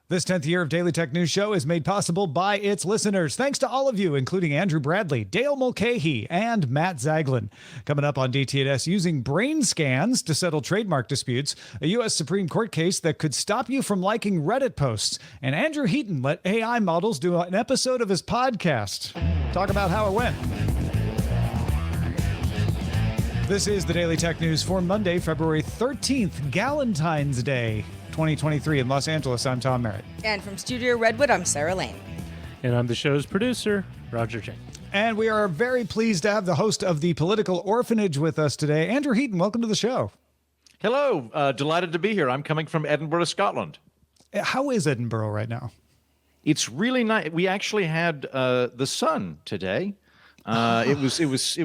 This 10th year of Daily Tech News Show is made possible by its listeners. Thanks to all of you, including Andrew Bradley, Dale Mulcahy, and Matt Zaglin. Coming up on DTNS, using brain scans to settle trademark disputes, a U.S. Supreme Court case that could stop you from liking Reddit posts, and Andrew Heaton let AI models do an episode of his podcast. Talk about how it went. This is the Daily Tech News for Monday, February 13th, Galentine's Day. 2023 in Los Angeles. I'm Tom Merritt. And from Studio Redwood, I'm Sarah Lane. And I'm the show's producer, Roger Chang. And we are very pleased to have the host of the Political Orphanage with us today, Andrew Heaton. Welcome to the show. Hello. Delighted to be here. I'm coming from Edinburgh, Scotland. How is Edinburgh right now? It's really nice. We actually had the sun today. It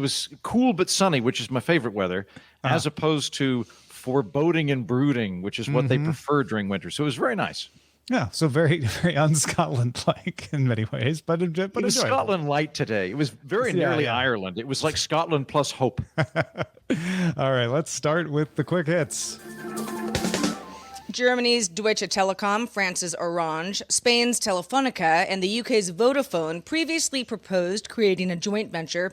was cool but sunny, which is my favorite weather, as opposed to foreboding and brooding, which is what they prefer during winter. So it was very nice. Yeah, so very, very un-Scotland-like in many ways, but it was enjoyable. Scotland light today. It was very nearly Ireland. It was like Scotland plus hope. All right, let's start with the quick hits. Germany's Deutsche Telekom, France's Orange, Spain's Telefonica, and the UK's Vodafone previously proposed creating a joint venture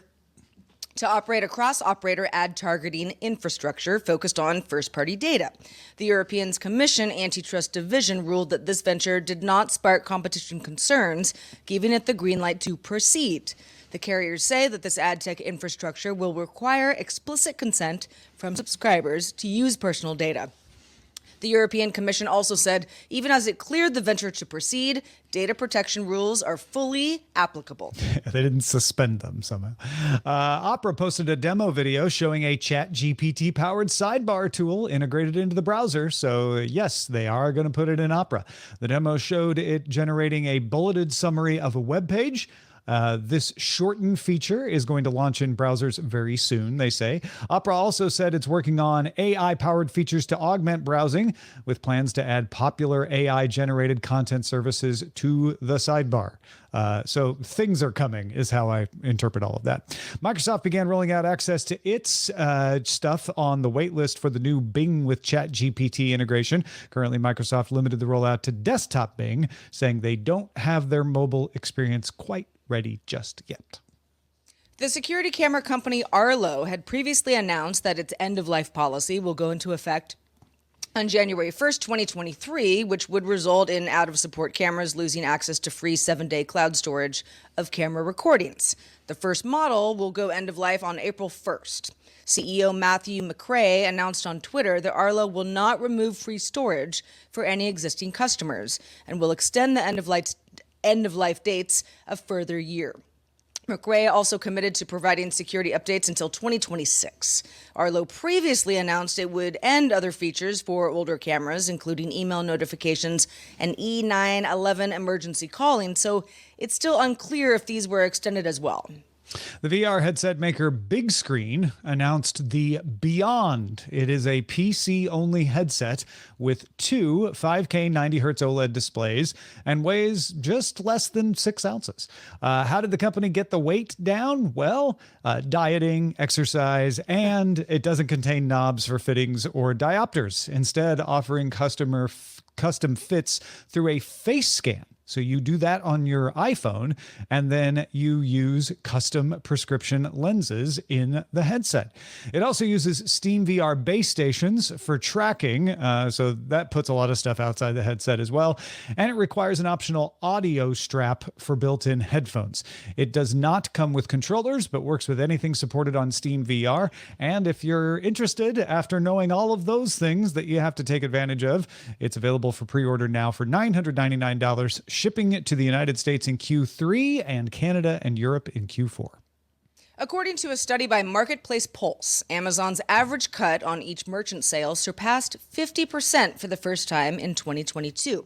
to operate a cross-operator ad targeting infrastructure focused on first-party data. The European Commission Antitrust Division ruled that this venture did not spark competition concerns, giving it the green light to proceed. The carriers say that this ad tech infrastructure will require explicit consent from subscribers to use personal data. The European Commission also said, even as it cleared the venture to proceed, data protection rules are fully applicable. They didn't suspend them somehow. Opera posted a demo video showing a ChatGPT-powered sidebar tool integrated into the browser. So, yes, they are going to put it in Opera. The demo showed it generating a bulleted summary of a web page. This shortened feature is going to launch in browsers very soon, they say. Opera also said it's working on AI-powered features to augment browsing, with plans to add popular AI-generated content services to the sidebar. So things are coming, is how I interpret all of that. Microsoft began rolling out access to its stuff on the waitlist for the new Bing with ChatGPT integration. Currently, Microsoft limited the rollout to desktop Bing, saying they don't have their mobile experience quite ready just yet. The security camera company Arlo had previously announced that its end-of-life policy will go into effect on January 1st, 2023, which would result in out-of-support cameras losing access to free 7-day cloud storage of camera recordings. The first model will go end-of-life on April 1st. CEO Matthew McRae announced on Twitter that Arlo will not remove free storage for any existing customers and will extend the end-of-life dates a further year. McRae also committed to providing security updates until 2026. Arlo previously announced it would end other features for older cameras, including email notifications and E911 emergency calling, so it's still unclear if these were extended as well. The VR headset maker Big Screen announced the Beyond. It is a PC-only headset with two 5K 90Hz OLED displays and weighs just less than 6 ounces. How did the company get the weight down? Well, dieting, exercise, and it doesn't contain knobs for fittings or diopters, instead offering custom fits through a face scan. So you do that on your iPhone, and then you use custom prescription lenses in the headset. It also uses SteamVR base stations for tracking, so that puts a lot of stuff outside the headset as well. And it requires an optional audio strap for built-in headphones. It does not come with controllers, but works with anything supported on SteamVR. And if you're interested, after knowing all of those things that you have to take advantage of, it's available for pre-order now for $999. Shipping it to the United States in Q3 and Canada and Europe in Q4. According to a study by Marketplace Pulse, Amazon's average cut on each merchant sale surpassed 50% for the first time in 2022.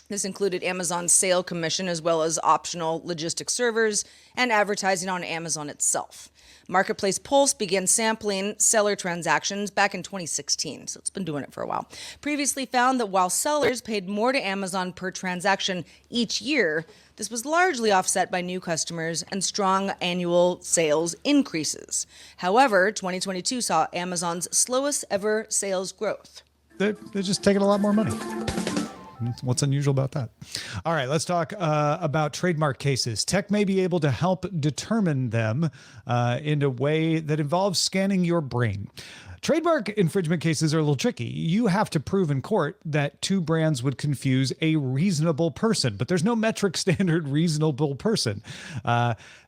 This included Amazon's sale commission as well as optional logistics servers and advertising on Amazon itself. Marketplace Pulse began sampling seller transactions back in 2016, so it's been doing it for a while. Previously found that while sellers paid more to Amazon per transaction each year, this was largely offset by new customers and strong annual sales increases. However, 2022 saw Amazon's slowest ever sales growth. They're just taking a lot more money. What's unusual about that? All right, let's talk about trademark cases. Tech may be able to help determine them in a way that involves scanning your brain. Trademark infringement cases are a little tricky. You have to prove in court that two brands would confuse a reasonable person, but there's no metric standard reasonable person.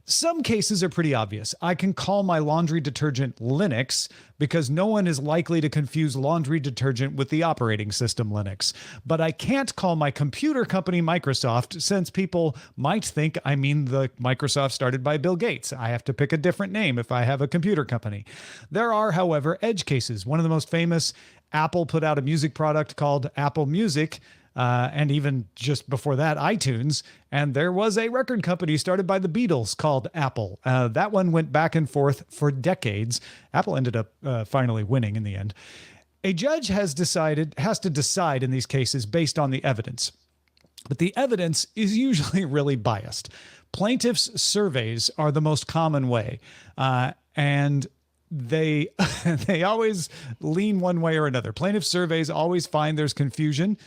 Some cases are pretty obvious. I can call my laundry detergent Linux because no one is likely to confuse laundry detergent with the operating system Linux. But I can't call my computer company Microsoft since people might think I mean the Microsoft started by Bill Gates. I have to pick a different name if I have a computer company. There are, however, edge cases. One of the most famous, Apple put out a music product called Apple Music. And even just before that, iTunes. And there was a record company started by the Beatles called Apple. That one went back and forth for decades. Apple ended up finally winning in the end. A judge has to decide in these cases based on the evidence. But the evidence is usually really biased. Plaintiffs' surveys are the most common way. And they always lean one way or another. Plaintiff surveys always find there's confusion.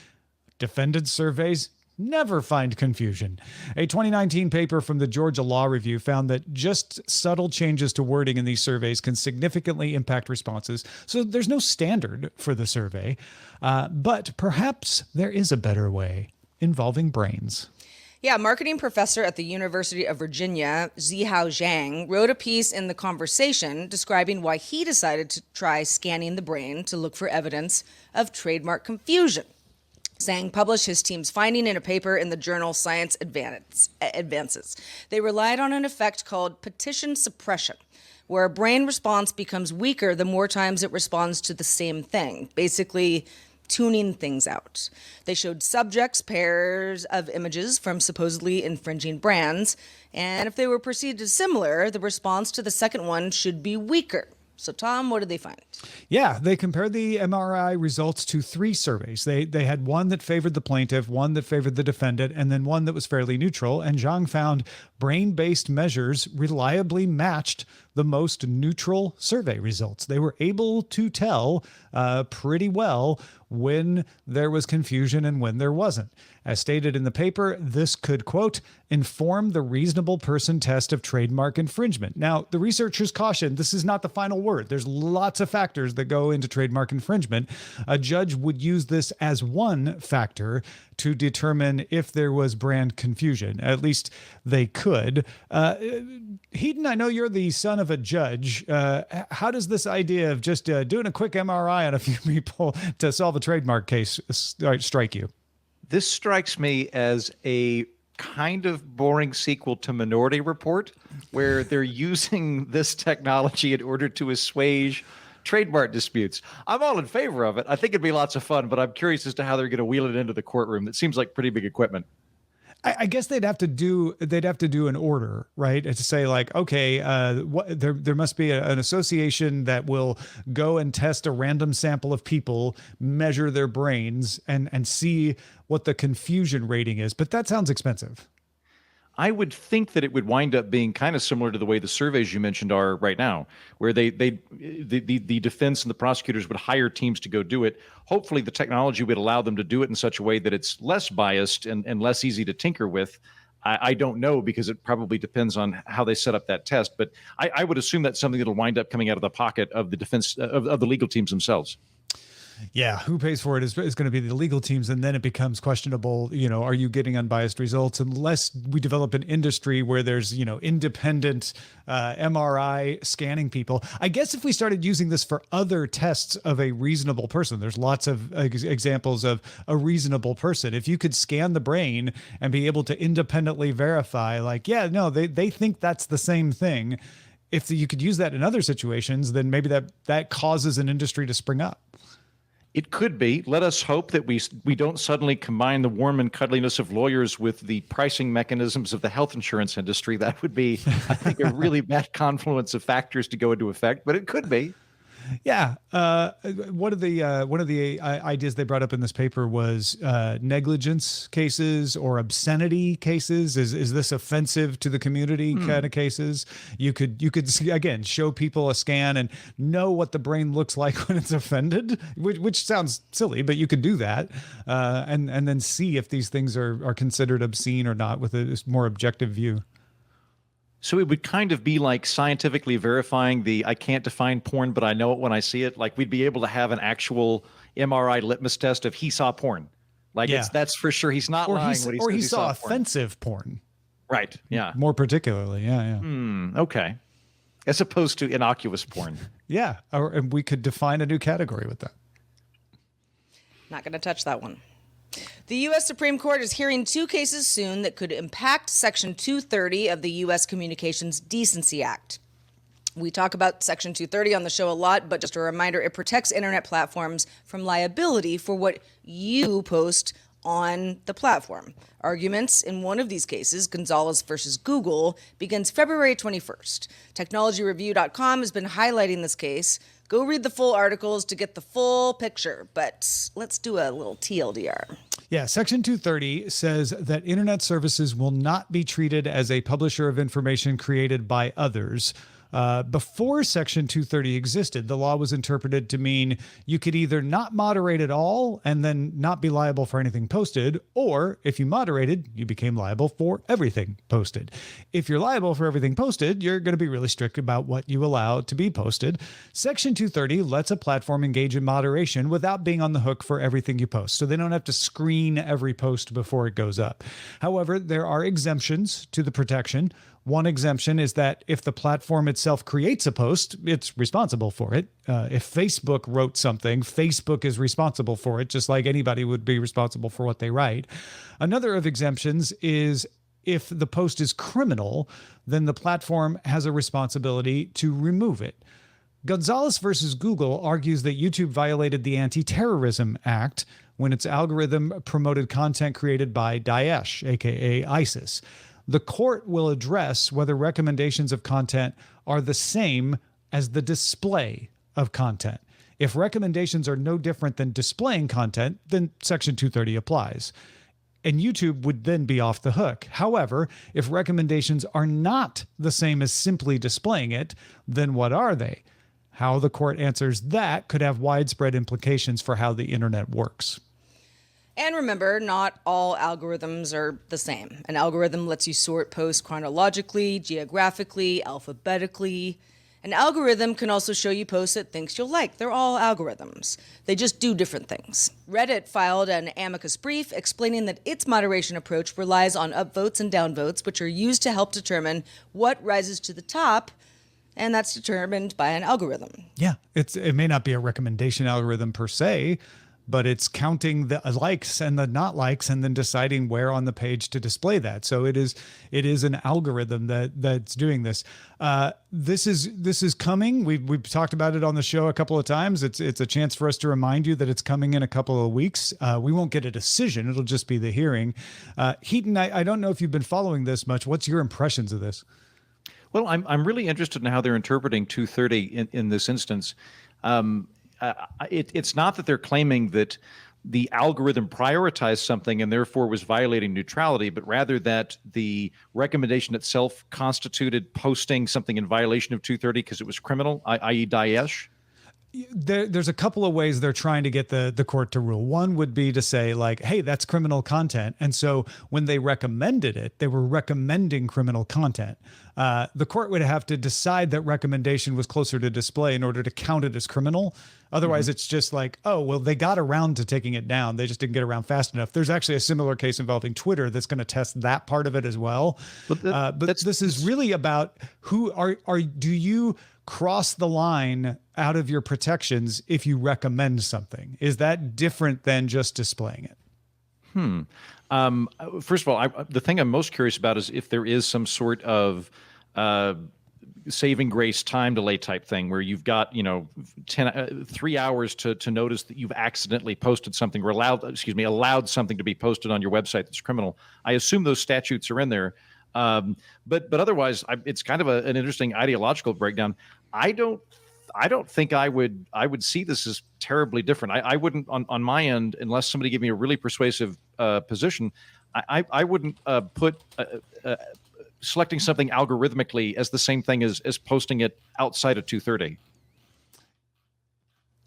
Defendant surveys never find confusion. A 2019 paper from the Georgia Law Review found that just subtle changes to wording in these surveys can significantly impact responses. So there's no standard for the survey, but perhaps there is a better way involving brains. Yeah, marketing professor at the University of Virginia, Zihao Zhang, wrote a piece in The Conversation describing why he decided to try scanning the brain to look for evidence of trademark confusion. Chang published his team's finding in a paper in the journal Science Advances. They relied on an effect called petition suppression, where a brain response becomes weaker the more times it responds to the same thing, basically tuning things out. They showed subjects pairs of images from supposedly infringing brands, and if they were perceived as similar, the response to the second one should be weaker. So, Tom, what did they find? Yeah, they compared the MRI results to 3 surveys. They had one that favored the plaintiff, one that favored the defendant, and then one that was fairly neutral. And Zhang found brain-based measures reliably matched the most neutral survey results. They were able to tell pretty well when there was confusion and when there wasn't. As stated in the paper, this could, quote, inform the reasonable person test of trademark infringement. Now, the researchers cautioned this is not the final word. There's lots of factors that go into trademark infringement. A judge would use this as one factor to determine if there was brand confusion. At least they could. Heaton, I know you're the son of a judge. How does this idea of just doing a quick MRI on a few people to solve a trademark case strike you? This strikes me as a kind of boring sequel to Minority Report, where they're using this technology in order to assuage trademark disputes. I'm all in favor of it. I think it'd be lots of fun, but I'm curious as to how they're going to wheel it into the courtroom. That seems like pretty big equipment. I guess they'd have to do an order, right? To say like, okay, there must be an association that will go and test a random sample of people, measure their brains, and see what the confusion rating is. But that sounds expensive. I would think that it would wind up being kind of similar to the way the surveys you mentioned are right now, where the defense and the prosecutors would hire teams to go do it. Hopefully the technology would allow them to do it in such a way that it's less biased and less easy to tinker with. I don't know, because it probably depends on how they set up that test. But I would assume that's something that'll wind up coming out of the pocket of the defense of the legal teams themselves. Yeah, who pays for it is going to be the legal teams, and then it becomes questionable. Are you getting unbiased results? Unless we develop an industry where there's independent MRI scanning people. I guess if we started using this for other tests of a reasonable person, there's lots of examples of a reasonable person. If you could scan the brain and be able to independently verify, like, yeah, no, they think that's the same thing. If you could use that in other situations, then maybe that causes an industry to spring up. It could be. Let us hope that we don't suddenly combine the warm and cuddliness of lawyers with the pricing mechanisms of the health insurance industry. That would be, I think, a really bad confluence of factors to go into effect, but it could be. Yeah. One of the ideas they brought up in this paper was negligence cases or obscenity cases. Is this offensive to the community kind of cases? You could again show people a scan and know what the brain looks like when it's offended, which sounds silly, but you could do that, and then see if these things are considered obscene or not with a more objective view. So it would kind of be like scientifically verifying the I can't define porn, but I know it when I see it. Like we'd be able to have an actual MRI litmus test if he saw porn. Like Yeah. that's for sure. He's not lying when he Or says he saw porn. offensive porn. Right. Yeah. More particularly. Yeah. Okay. As opposed to innocuous porn. Yeah. And we could define a new category with that. Not going to touch that one. The U.S. Supreme Court is hearing two cases soon that could impact Section 230 of the U.S. Communications Decency Act. We talk about Section 230 on the show a lot, but just a reminder, it protects internet platforms from liability for what you post on the platform. Arguments in one of these cases, Gonzalez versus Google, begins February 21st. TechnologyReview.com has been highlighting this case. Go read the full articles to get the full picture, but let's do a little TLDR. Yeah, Section 230 says that internet services will not be treated as a publisher of information created by others. Before Section 230 existed, the law was interpreted to mean you could either not moderate at all and then not be liable for anything posted, or if you moderated, you became liable for everything posted. If you're liable for everything posted, you're going to be really strict about what you allow to be posted. Section 230 lets a platform engage in moderation without being on the hook for everything you post, so they don't have to screen every post before it goes up. However, there are exemptions to the protection. One exemption is that if the platform itself creates a post, it's responsible for it. If Facebook wrote something, Facebook is responsible for it, just like anybody would be responsible for what they write. Another of exemptions is if the post is criminal, then the platform has a responsibility to remove it. Gonzalez versus Google argues that YouTube violated the Anti-Terrorism Act when its algorithm promoted content created by Daesh, aka ISIS. The court will address whether recommendations of content are the same as the display of content. If recommendations are no different than displaying content, then Section 230 applies. And YouTube would then be off the hook. However, if recommendations are not the same as simply displaying it, then what are they? How the court answers that could have widespread implications for how the internet works. And remember, not all algorithms are the same. An algorithm lets you sort posts chronologically, geographically, alphabetically. An algorithm can also show you posts it thinks you'll like. They're all algorithms. They just do different things. Reddit filed an amicus brief explaining that its moderation approach relies on upvotes and downvotes, which are used to help determine what rises to the top, and that's determined by an algorithm. Yeah, it may not be a recommendation algorithm per se, but it's counting the likes and the not likes and then deciding where on the page to display that. So it is an algorithm that's doing this. This is coming. We've talked about it on the show a couple of times. It's a chance for us to remind you that it's coming in a couple of weeks. We won't get a decision. It'll just be the hearing. Heaton, I don't know if you've been following this much. What's your impressions of this? Well, I'm really interested in how they're interpreting 230 in this instance. It's not that they're claiming that the algorithm prioritized something and therefore was violating neutrality, but rather that the recommendation itself constituted posting something in violation of 230 because it was criminal, i.e. Daesh. There's a couple of ways they're trying to get the court to rule. One would be to say, like, hey, that's criminal content. And so when they recommended it, they were recommending criminal content. The court would have to decide that recommendation was closer to display in order to count it as criminal. Otherwise, it's just like, oh, well, they got around to taking it down. They just didn't get around fast enough. There's actually a similar case involving Twitter that's going to test that part of it as well. But this is really about do you cross the line out of your protections if you recommend something? Is that different than just displaying it? First of all, the thing I'm most curious about is if there is some sort of saving grace time delay type thing where you've got 3 hours to notice that you've accidentally posted something or allowed something to be posted on your website that's criminal. I assume those statutes are in there. But otherwise, it's kind of an interesting ideological breakdown. I I don't think I would see this as terribly different. I wouldn't on my end, unless somebody gave me a really persuasive position. I wouldn't put selecting something algorithmically as the same thing as posting it outside of 230.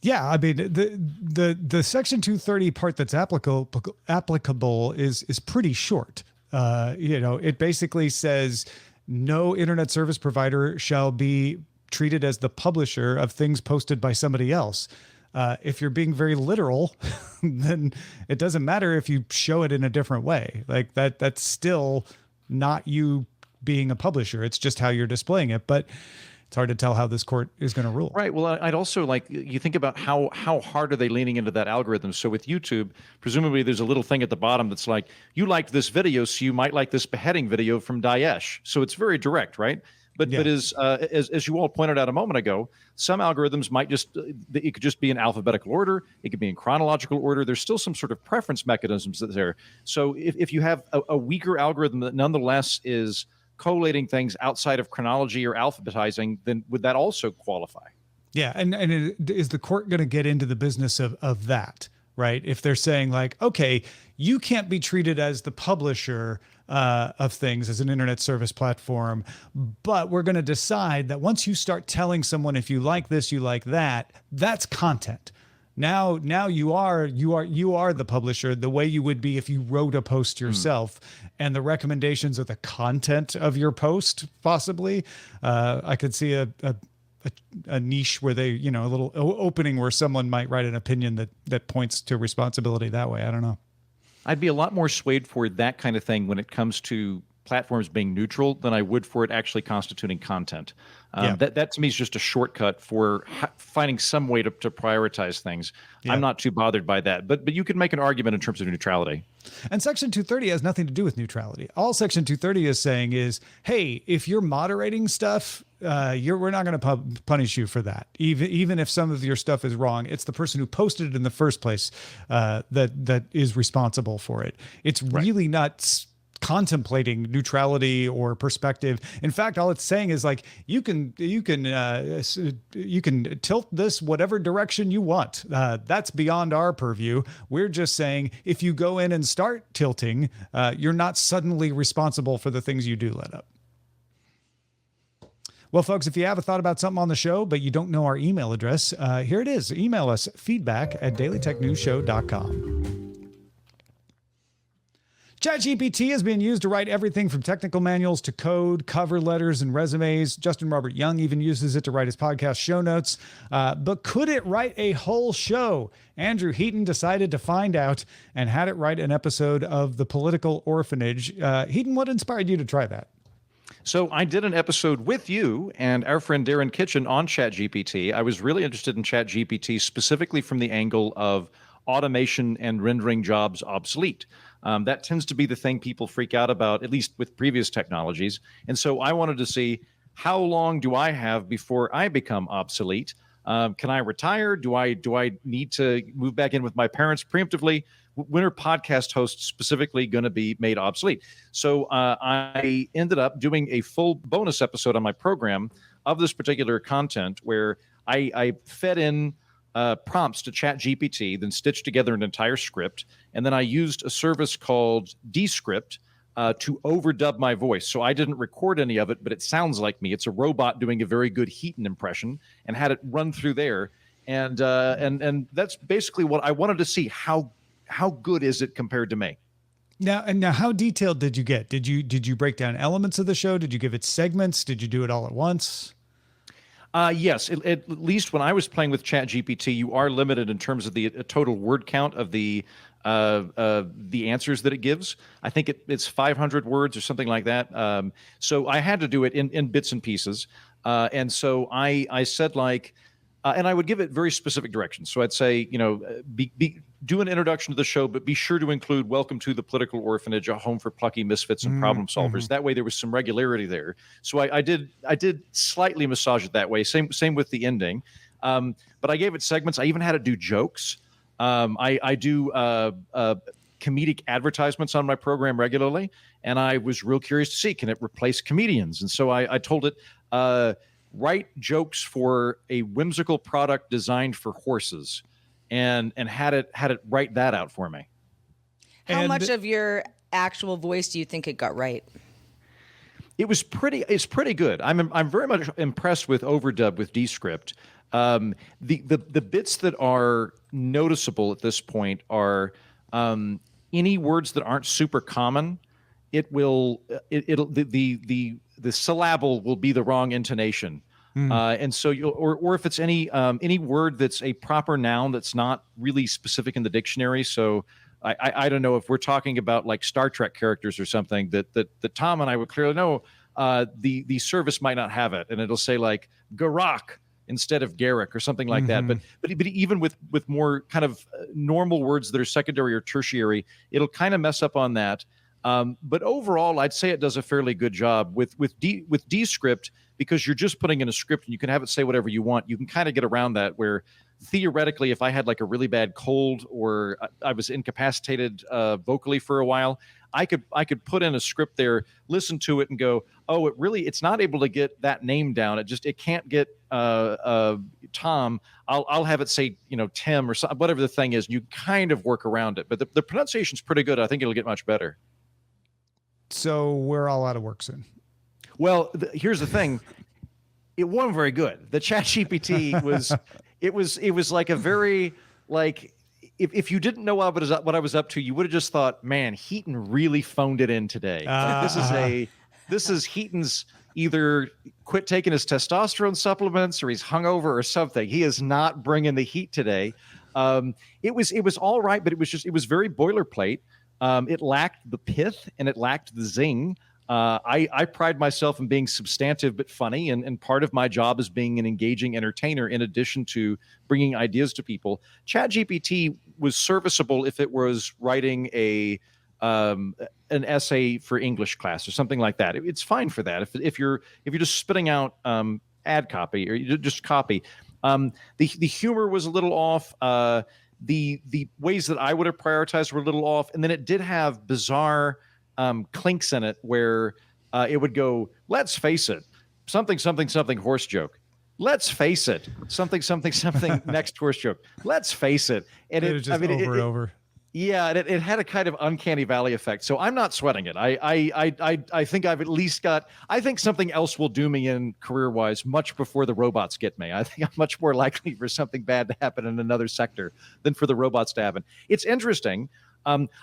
Yeah, I mean the Section 230 part that's applicable is pretty short. It basically says no internet service provider shall be treated as the publisher of things posted by somebody else. If you're being very literal, then it doesn't matter if you show it in a different way. Like that's still not you being a publisher. It's just how you're displaying it. But it's hard to tell how this court is going to rule. Right. Well, I'd also you think about how hard are they leaning into that algorithm? So with YouTube, presumably there's a little thing at the bottom that's like, you liked this video, so you might like this beheading video from Daesh. So it's very direct, right? But as you all pointed out a moment ago, some algorithms might it could just be in alphabetical order. It could be in chronological order. There's still some sort of preference mechanisms that's there. So if you have a weaker algorithm that nonetheless is collating things outside of chronology or alphabetizing, then would that also qualify? Yeah, and is the court going to get into the business of that, right? If they're saying like, okay, you can't be treated as the publisher of things as an internet service platform, but we're going to decide that once you start telling someone if you like this, you like that, that's content. Now you are the publisher the way you would be if you wrote a post yourself, and the recommendations are the content of your post. Possibly, I could see a niche where they, a little opening where someone might write an opinion that points to responsibility that way. I don't know. I'd be a lot more swayed for that kind of thing when it comes to platforms being neutral than I would for it actually constituting content. That to me is just a shortcut for finding some way to prioritize things. Yeah. I'm not too bothered by that, but you could make an argument in terms of neutrality. And Section 230 has nothing to do with neutrality. All Section 230 is saying is, hey, if you're moderating stuff, we're not going to punish you for that. Even if some of your stuff is wrong, it's the person who posted it in the first place that is responsible for it. It's really not contemplating neutrality or perspective. In fact, all it's saying is like you can tilt this whatever direction you want. That's beyond our purview. We're just saying if you go in and start tilting, you're not suddenly responsible for the things you do let up. Well, folks, if you have a thought about something on the show, but you don't know our email address, here it is. Email us feedback@dailytechnewsshow.com. ChatGPT has been used to write everything from technical manuals to code, cover letters, and resumes. Justin Robert Young even uses it to write his podcast show notes. But could it write a whole show? Andrew Heaton decided to find out and had it write an episode of The Political Orphanage. Heaton, what inspired you to try that? So I did an episode with you and our friend Darren Kitchen on ChatGPT. I was really interested in ChatGPT specifically from the angle of automation and rendering jobs obsolete. That tends to be the thing people freak out about, at least with previous technologies. And so I wanted to see, how long do I have before I become obsolete? Can I retire? Do I need to move back in with my parents preemptively? When are podcast hosts specifically going to be made obsolete? So I ended up doing a full bonus episode on my program of this particular content where I fed in prompts to ChatGPT, then stitched together an entire script. And then I used a service called Descript to overdub my voice. So I didn't record any of it, but it sounds like me. It's a robot doing a very good Heaton impression, and had it run through there. And that's basically what I wanted to see. How good is it compared to me? Now, how detailed did you get? Did you break down elements of the show? Did you give it segments? Did you do it all at once? Yes, at least when I was playing with ChatGPT, you are limited in terms of the total word count of the answers that it gives. I think it's 500 words or something like that. So I had to do it in bits and pieces. And so I said and I would give it very specific directions. So I'd say, do an introduction to the show, but be sure to include "Welcome to the Political Orphanage, a home for plucky misfits and problem solvers." Mm-hmm. That way, there was some regularity there. So I did slightly massage it that way. Same with the ending. But I gave it segments. I even had it do jokes. I do comedic advertisements on my program regularly, and I was real curious to see, can it replace comedians? And so I told it, write jokes for a whimsical product designed for horses, and had it write that out for me. How And- much of your actual voice do you think it got right? It's pretty good. I'm very much impressed with Overdub with Descript. The bits that are noticeable at this point are any words that aren't super common. It'll the syllable will be the wrong intonation. And so or if it's any word that's a proper noun that's not really specific in the dictionary. So I don't know if we're talking about like Star Trek characters or something that Tom and I would clearly know, the service might not have it, and it'll say like Garak instead of Garrick or something like that. But even with more kind of normal words that are secondary or tertiary, it'll kind of mess up on that. But overall, I'd say it does a fairly good job with Descript, because you're just putting in a script and you can have it say whatever you want. You can kind of get around that, where theoretically, if I had like a really bad cold or I was incapacitated vocally for a while, I could put in a script there, listen to it, and go, oh, it's not able to get that name down. It can't get Tom. I'll have it say Tim or whatever the thing is. And you kind of work around it, but the pronunciation's pretty good. I think it'll get much better. So we're all out of work soon. Well, here's the thing. It wasn't very good. The ChatGPT was, it was like a very, like, if you didn't know what I was up to, you would have just thought, man, Heaton really phoned it in today. This is Heaton's either quit taking his testosterone supplements or he's hungover or something. He is not bringing the heat today. It was all right, but it was very boilerplate. It lacked the pith and it lacked the zing. I pride myself in being substantive but funny, and part of my job is being an engaging entertainer in addition to bringing ideas to people. ChatGPT was serviceable if it was writing an essay for English class or something like that. It's fine for that. If you're just spitting out ad copy or you just copy, the humor was a little off. The ways that I would have prioritized were a little off, and then it did have bizarre clinks in it where it would go, let's face it, something horse joke. Let's face it, something next horse joke. Let's face it, and It was just over and over. Yeah, it had a kind of uncanny valley effect. So I'm not sweating it. I think I've at least got. I think something else will do me in career-wise much before the robots get me. I think I'm much more likely for something bad to happen in another sector than for the robots to happen. It's interesting.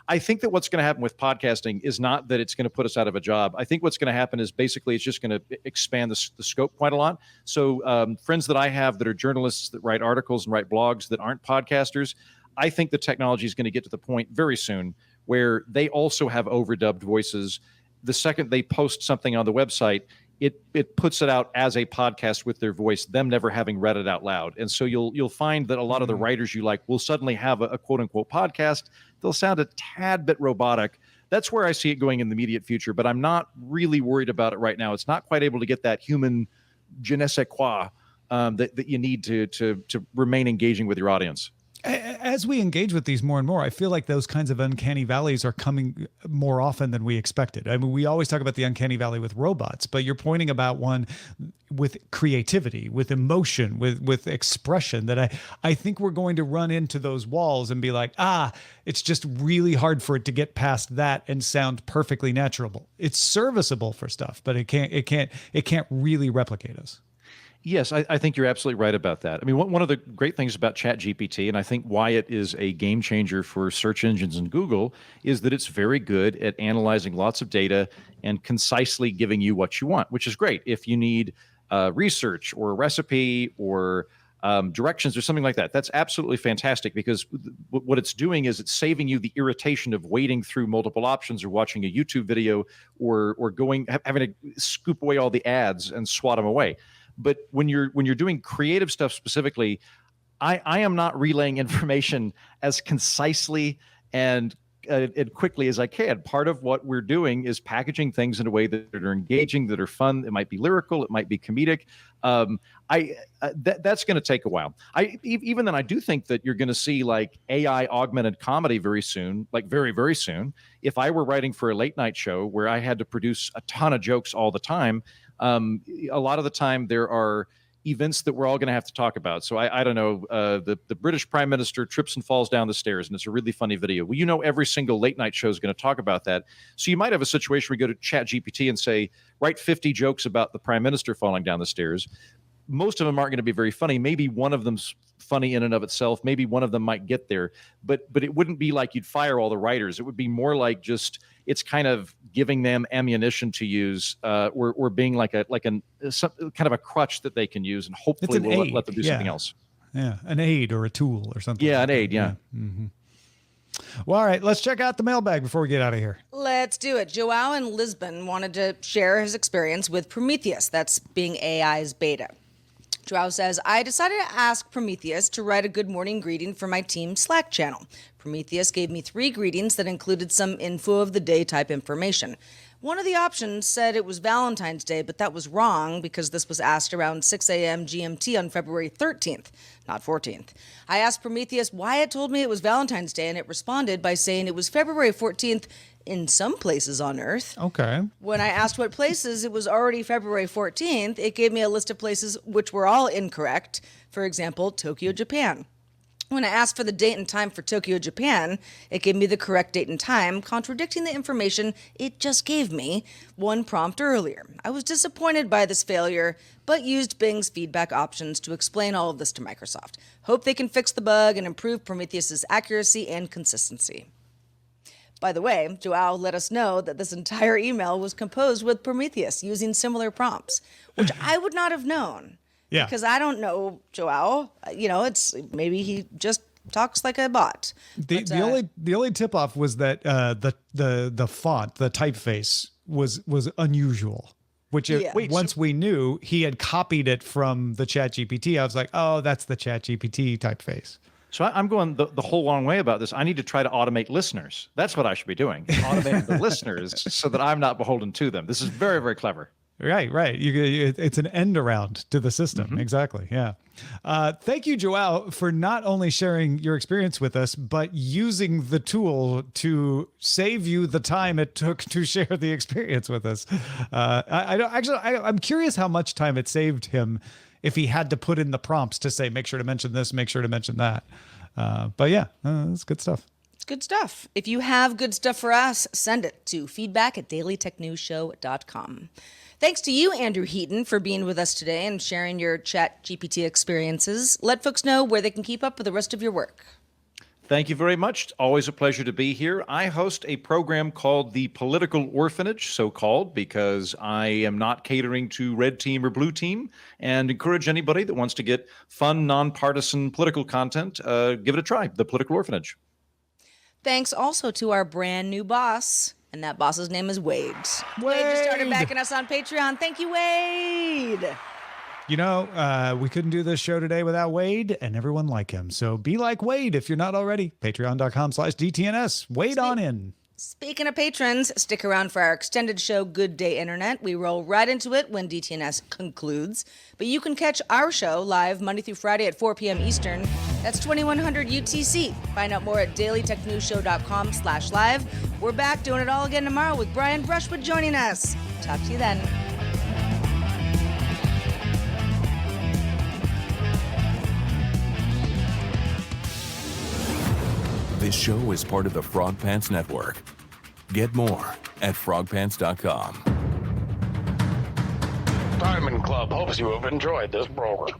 I think that what's going to happen with podcasting is not that it's going to put us out of a job. I think what's going to happen is basically it's just going to expand the scope quite a lot. So friends that I have that are journalists that write articles and write blogs that aren't podcasters, I think the technology is going to get to the point very soon where they also have overdubbed voices. The second they post something on the website, it puts it out as a podcast with their voice, them never having read it out loud. And so you'll find that a lot of the writers you like will suddenly have a quote unquote podcast. They'll sound a tad bit robotic. That's where I see it going in the immediate future, but I'm not really worried about it right now. It's not quite able to get that human je ne sais quoi that you need to remain engaging with your audience. As we engage with these more and more, I feel like those kinds of uncanny valleys are coming more often than we expected. I mean, we always talk about the uncanny valley with robots, but you're pointing about one with creativity, with emotion, with expression that I think we're going to run into those walls and be like, it's just really hard for it to get past that and sound perfectly natural. It's serviceable for stuff, but it can't really replicate us. Yes, I think you're absolutely right about that. I mean, one of the great things about ChatGPT, and I think why it is a game changer for search engines and Google, is that it's very good at analyzing lots of data and concisely giving you what you want, which is great. If you need research or a recipe or directions or something like that, that's absolutely fantastic, because what it's doing is it's saving you the irritation of wading through multiple options or watching a YouTube video or having to scoop away all the ads and swat them away. But when you're doing creative stuff specifically, I am not relaying information as concisely and quickly as I can. Part of what we're doing is packaging things in a way that are engaging, that are fun. It might be lyrical, it might be comedic. That's going to take a while. Even then, I do think that you're going to see like AI augmented comedy very soon, like very, very soon. If I were writing for a late night show where I had to produce a ton of jokes all the time, A lot of the time there are events that we're all going to have to talk about. So I don't know, the British Prime Minister trips and falls down the stairs, and it's a really funny video. Well, you know, every single late night show is going to talk about that. So you might have a situation where you go to ChatGPT and say, write 50 jokes about the Prime Minister falling down the stairs. Most of them aren't going to be very funny. Maybe one of them's funny in and of itself. Maybe one of them might get there, but it wouldn't be like you'd fire all the writers. It would be more like just, it's kind of giving them ammunition to use, or being like kind of a crutch that they can use, and hopefully we'll let them do something else. Yeah, an aid or a tool or something. Yeah, an aid. Yeah. Mm-hmm. Well, all right, let's check out the mailbag before we get out of here. Let's do it. Joao in Lisbon wanted to share his experience with Prometheus. That's being AI's beta. Joao says, I decided to ask Prometheus to write a good morning greeting for my team Slack channel. Prometheus gave me 3 greetings that included some info of the day type information. One of the options said it was Valentine's Day, but that was wrong because this was asked around 6 a.m. GMT on February 13th, not 14th. I asked Prometheus why it told me it was Valentine's Day, and it responded by saying it was February 14th in some places on Earth. Okay. When I asked what places it was already February 14th, it gave me a list of places which were all incorrect. For example, Tokyo, Japan. When I asked for the date and time for Tokyo, Japan, it gave me the correct date and time, contradicting the information it just gave me one prompt earlier. I was disappointed by this failure, but used Bing's feedback options to explain all of this to Microsoft. Hope they can fix the bug and improve Prometheus's accuracy and consistency. By the way, Joao let us know that this entire email was composed with Prometheus using similar prompts, which I would not have known. Yeah. Because I don't know Joao. You know, it's maybe he just talks like a bot. The only tip off was that the font, the typeface was unusual. Which once we knew he had copied it from the ChatGPT, I was like, oh, that's the ChatGPT typeface. So I'm going the whole long way about this. I need to try to automate listeners. That's what I should be doing, automating the listeners so that I'm not beholden to them. This is very, very clever. Right. It's an end around to the system. Mm-hmm. Exactly. Yeah. Thank you, Joao, for not only sharing your experience with us, but using the tool to save you the time it took to share the experience with us. I'm curious how much time it saved him if he had to put in the prompts to say, make sure to mention this, make sure to mention that. But yeah, it's good stuff. It's good stuff. If you have good stuff for us, send it to feedback@dailytechnewsshow.com. Thanks to you, Andrew Heaton, for being with us today and sharing your ChatGPT experiences. Let folks know where they can keep up with the rest of your work. Thank you very much. Always a pleasure to be here. I host a program called the Political Orphanage, so-called, because I am not catering to red team or blue team, and encourage anybody that wants to get fun, nonpartisan political content, give it a try, the Political Orphanage. Thanks also to our brand new boss, and that boss's name is Wade. Wade just started backing us on Patreon. Thank you, Wade. You know, we couldn't do this show today without Wade and everyone like him. So be like Wade if you're not already. Patreon.com/DTNS. Wade on in. Speaking of patrons, stick around for our extended show, Good Day Internet. We roll right into it when DTNS concludes. But you can catch our show live Monday through Friday at 4 p.m. Eastern. That's 2100 UTC. Find out more at dailytechnewsshow.com/live. We're back doing it all again tomorrow with Brian Brushwood joining us. Talk to you then. This show is part of the Frog Pants Network. Get more at frogpants.com. Diamond Club hopes you have enjoyed this program.